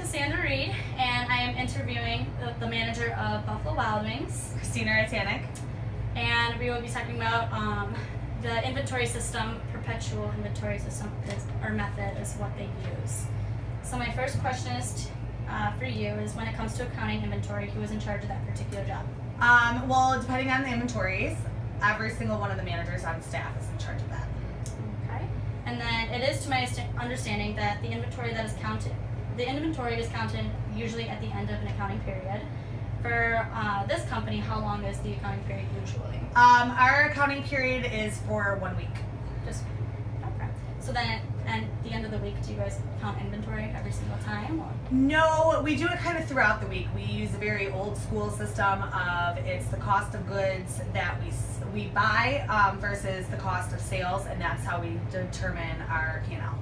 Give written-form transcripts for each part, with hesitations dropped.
Cassandra Reid, and I am interviewing the manager of Buffalo Wild Wings, Christina, and we will be talking about the inventory system. Perpetual inventory system or method is what they use. So my first question is for you is, when it comes to accounting inventory, who is in charge of that particular job? Well, depending on the inventories, every single one of the managers on staff is in charge of that. Okay. And then it is to my understanding that the inventory is counted usually at the end of an accounting period. For this company, how long is the accounting period usually? Our accounting period is for 1 week. Just okay. So then at the end of the week, do you guys count inventory every single time? Or? No, we do it kind of throughout the week. We use a very old school system of it's the cost of goods that we buy versus the cost of sales, and that's how we determine our P&L.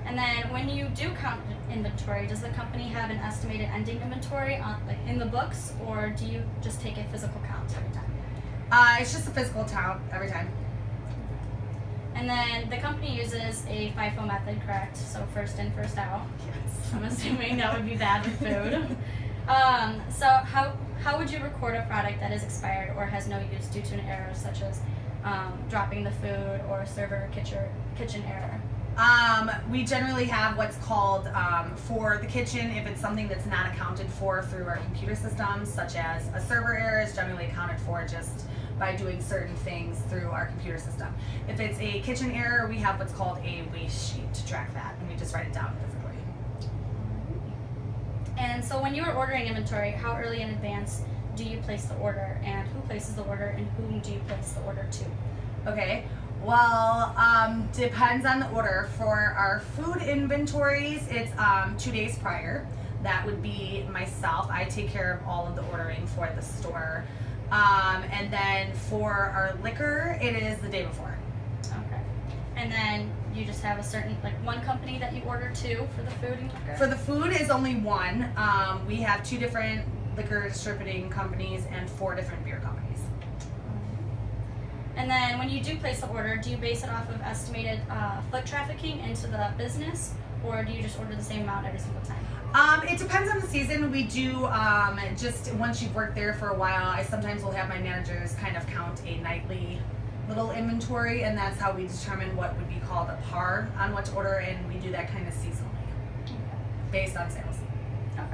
And then when you do count inventory, does the company have an estimated ending inventory in the books, or do you just take a physical count every time? It's just a physical count every time. And then the company uses a FIFO method, correct? So first in, first out. Yes. I'm assuming that would be bad with food. So how would you record a product that is expired or has no use due to an error, such as dropping the food or server kitchen error? We generally have what's called, for the kitchen, if it's something that's not accounted for through our computer systems, such as a server error is generally accounted for just by doing certain things through our computer system. If it's a kitchen error, we have what's called a waste sheet to track that, and we just write it down physically. And so when you are ordering inventory, how early in advance do you place the order, and who places the order, and whom do you place the order to? Okay. Well, depends on the order. For our food inventories, it's 2 days prior. That would be myself. I take care of all of the ordering for the store. And then for our liquor, it is the day before. Okay. And then you just have a certain, one company that you order to for the food and liquor? For the food is only one. We have 2 different liquor distributing companies and 4 different beer companies. And then when you do place the order, do you base it off of estimated foot trafficking into the business, or do you just order the same amount every single time? It depends on the season. We do, just once you've worked there for a while, I sometimes will have my managers kind of count a nightly little inventory, and that's how we determine what would be called a par on what to order, and we do that kind of seasonally, based on sales. Okay.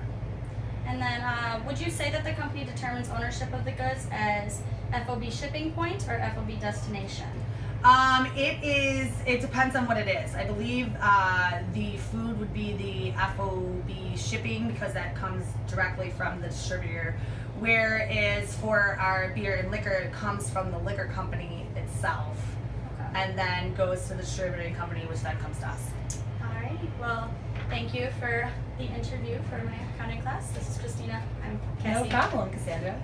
And then would you say that the company determines ownership of the goods as FOB shipping point or FOB destination? It depends on what it is. I believe the food would be the FOB shipping, because that comes directly from the distributor, whereas for our beer and liquor, it comes from the liquor company itself, okay, and then goes to the distributing company, which then comes to us. Alright, well, thank you for the interview for my accounting class. This is Christina. I'm Cassie. No problem, Cassandra.